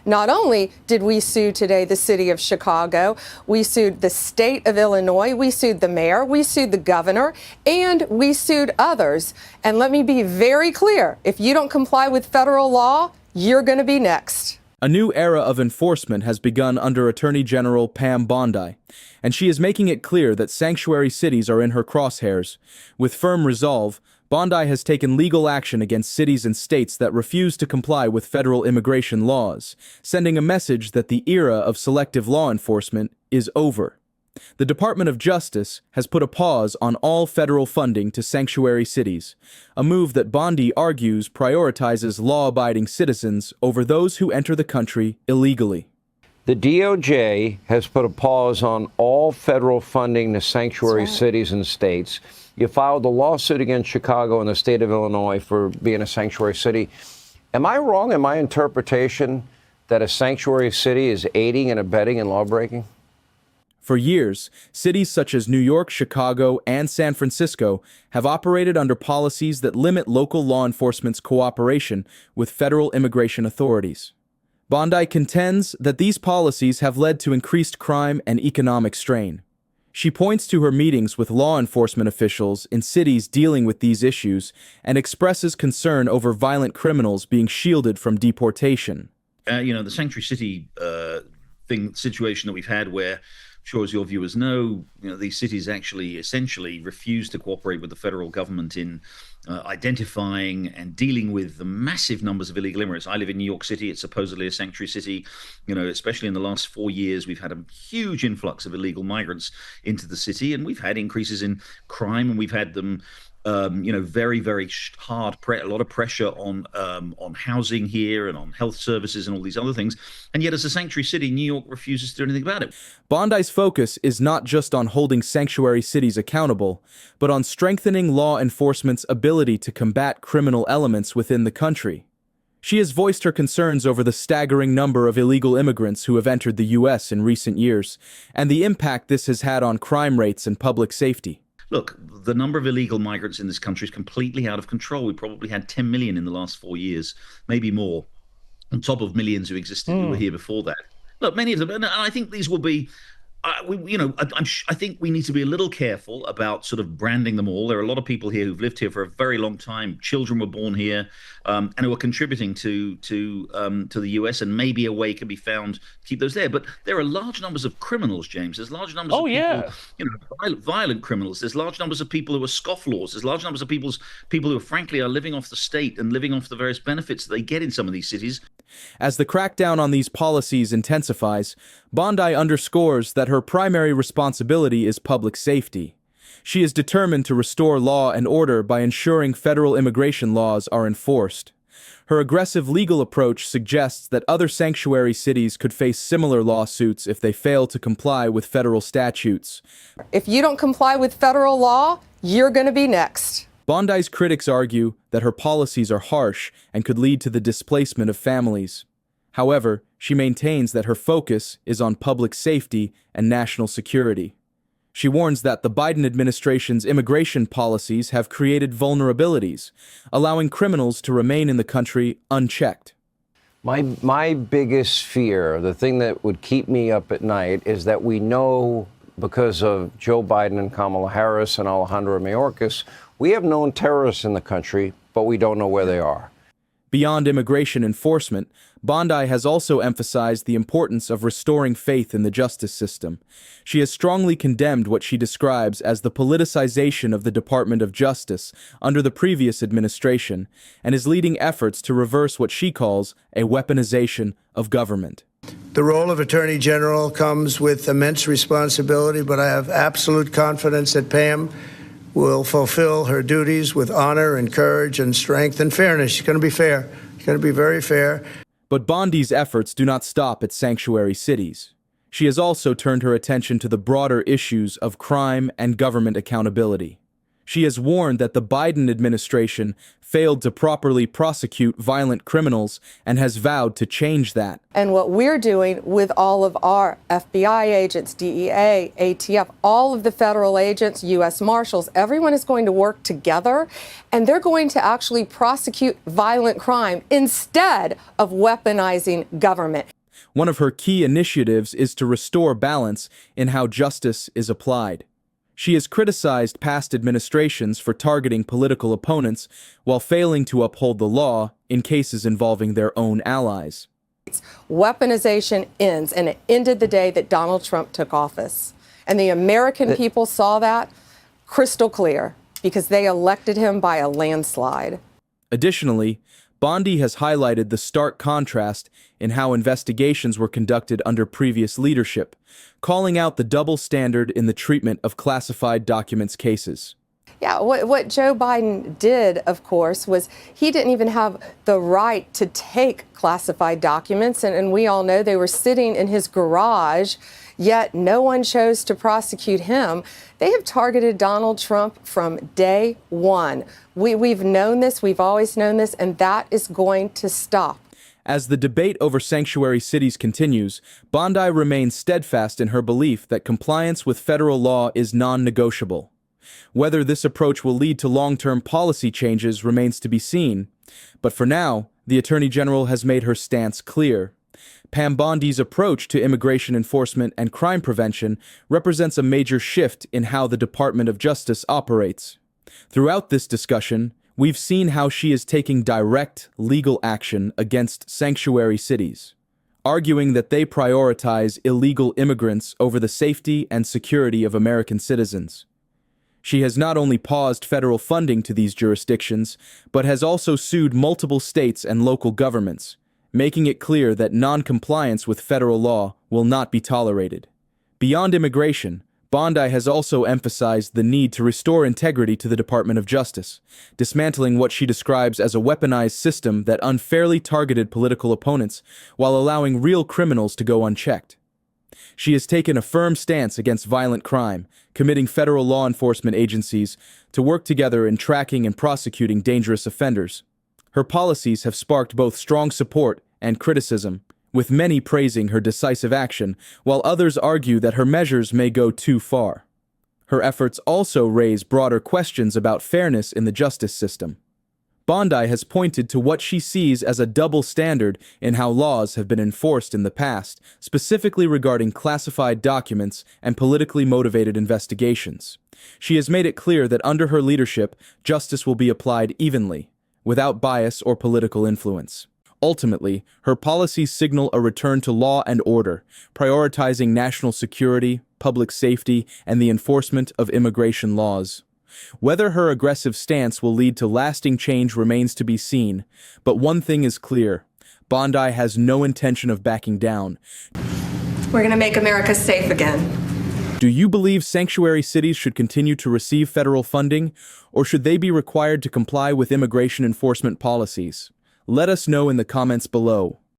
Not only did we sue today the city of Chicago, we sued the state of Illinois, we sued the mayor, we sued the governor, and we sued others. And let me be very clear, if you don't comply with federal law, you're going to be next. A new era of enforcement has begun under Attorney General Pam Bondi, and she is making it clear that sanctuary cities are in her crosshairs. With firm resolve, Bondi has taken legal action against cities and states that refuse to comply with federal immigration laws, sending a message that the era of selective law enforcement is over. The Department of Justice has put a pause on all federal funding to sanctuary cities, a move that Bondi argues prioritizes law-abiding citizens over those who enter the country illegally. The DOJ has put a pause on all federal funding to sanctuary cities and states. You filed a lawsuit against Chicago and the state of Illinois for being a sanctuary city. Am I wrong in my interpretation that a sanctuary city is aiding and abetting in lawbreaking? For years, cities such as New York, Chicago, and San Francisco have operated under policies that limit local law enforcement's cooperation with federal immigration authorities. Bondi contends that these policies have led to increased crime and economic strain. She points to her meetings with law enforcement officials in cities dealing with these issues and expresses concern over violent criminals being shielded from deportation. The sanctuary city situation that we've had where, sure as your viewers know, these cities actually essentially refuse to cooperate with the federal government in identifying and dealing with the massive numbers of illegal immigrants. I live in New York City. It's supposedly a sanctuary city. Especially in the last 4 years, we've had a huge influx of illegal migrants into the city, and we've had increases in crime, and we've had them very, very hard, a lot of pressure on housing here and on health services and all these other things. And yet, as a sanctuary city, New York refuses to do anything about it. Bondi's focus is not just on holding sanctuary cities accountable, but on strengthening law enforcement's ability to combat criminal elements within the country. She has voiced her concerns over the staggering number of illegal immigrants who have entered the U.S. in recent years, and the impact this has had on crime rates and public safety. Look, the number of illegal migrants in this country is completely out of control. We probably had 10 million in the last 4 years, maybe more, on top of millions who existed who were here before that. Look, many of them, and I think these will be, I think we need to be a little careful about sort of branding them all. There are a lot of people here who've lived here for a very long time. Children were born here, and who are contributing to the US, and maybe a way can be found to keep those there. But there are large numbers of criminals, James. There's large numbers of people, violent criminals. There's large numbers of people who are scofflaws. There's large numbers of people who frankly are living off the state and living off the various benefits that they get in some of these cities. As the crackdown on these policies intensifies, Bondi underscores that her primary responsibility is public safety. She is determined to restore law and order by ensuring federal immigration laws are enforced. Her aggressive legal approach suggests that other sanctuary cities could face similar lawsuits if they fail to comply with federal statutes. If you don't comply with federal law, you're going to be next. Bondi's critics argue that her policies are harsh and could lead to the displacement of families. However, she maintains that her focus is on public safety and national security. She warns that the Biden administration's immigration policies have created vulnerabilities, allowing criminals to remain in the country unchecked. My biggest fear, the thing that would keep me up at night, is that we know, because of Joe Biden and Kamala Harris and Alejandro Mayorkas, we have known terrorists in the country, but we don't know where they are. Beyond immigration enforcement, Bondi has also emphasized the importance of restoring faith in the justice system. She has strongly condemned what she describes as the politicization of the Department of Justice under the previous administration, and is leading efforts to reverse what she calls a weaponization of government. The role of Attorney General comes with immense responsibility, but I have absolute confidence that Pam will fulfill her duties with honor and courage and strength and fairness. She's going to be fair. She's going to be very fair. But Bondi's efforts do not stop at sanctuary cities. She has also turned her attention to the broader issues of crime and government accountability. She has warned that the Biden administration failed to properly prosecute violent criminals and has vowed to change that. And what we're doing with all of our FBI agents, DEA, ATF, all of the federal agents, U.S. Marshals, everyone is going to work together, and they're going to actually prosecute violent crime instead of weaponizing government. One of her key initiatives is to restore balance in how justice is applied. She has criticized past administrations for targeting political opponents while failing to uphold the law in cases involving their own allies. Weaponization ends, and it ended the day that Donald Trump took office. And the American people saw that crystal clear because they elected him by a landslide. Additionally, Bondi has highlighted the stark contrast in how investigations were conducted under previous leadership, calling out the double standard in the treatment of classified documents cases. Yeah, what Joe Biden did, of course, was he didn't even have the right to take classified documents, and we all know they were sitting in his garage, yet no one chose to prosecute him. They have targeted Donald Trump from day one. We've known this, we've always known this, and that is going to stop. As the debate over sanctuary cities continues, Bondi remains steadfast in her belief that compliance with federal law is non-negotiable. Whether this approach will lead to long-term policy changes remains to be seen, but for now, the Attorney General has made her stance clear. Pam Bondi's approach to immigration enforcement and crime prevention represents a major shift in how the Department of Justice operates. Throughout this discussion, we've seen how she is taking direct legal action against sanctuary cities, arguing that they prioritize illegal immigrants over the safety and security of American citizens. She has not only paused federal funding to these jurisdictions, but has also sued multiple states and local governments, making it clear that non-compliance with federal law will not be tolerated. Beyond immigration, Bondi has also emphasized the need to restore integrity to the Department of Justice, dismantling what she describes as a weaponized system that unfairly targeted political opponents while allowing real criminals to go unchecked. She has taken a firm stance against violent crime, committing federal law enforcement agencies to work together in tracking and prosecuting dangerous offenders. Her policies have sparked both strong support and criticism, with many praising her decisive action, while others argue that her measures may go too far. Her efforts also raise broader questions about fairness in the justice system. Bondi has pointed to what she sees as a double standard in how laws have been enforced in the past, specifically regarding classified documents and politically motivated investigations. She has made it clear that under her leadership, justice will be applied evenly, without bias or political influence. Ultimately, her policies signal a return to law and order, prioritizing national security, public safety, and the enforcement of immigration laws. Whether her aggressive stance will lead to lasting change remains to be seen, but one thing is clear: Bondi has no intention of backing down. We're going to make America safe again. Do you believe sanctuary cities should continue to receive federal funding, or should they be required to comply with immigration enforcement policies? Let us know in the comments below.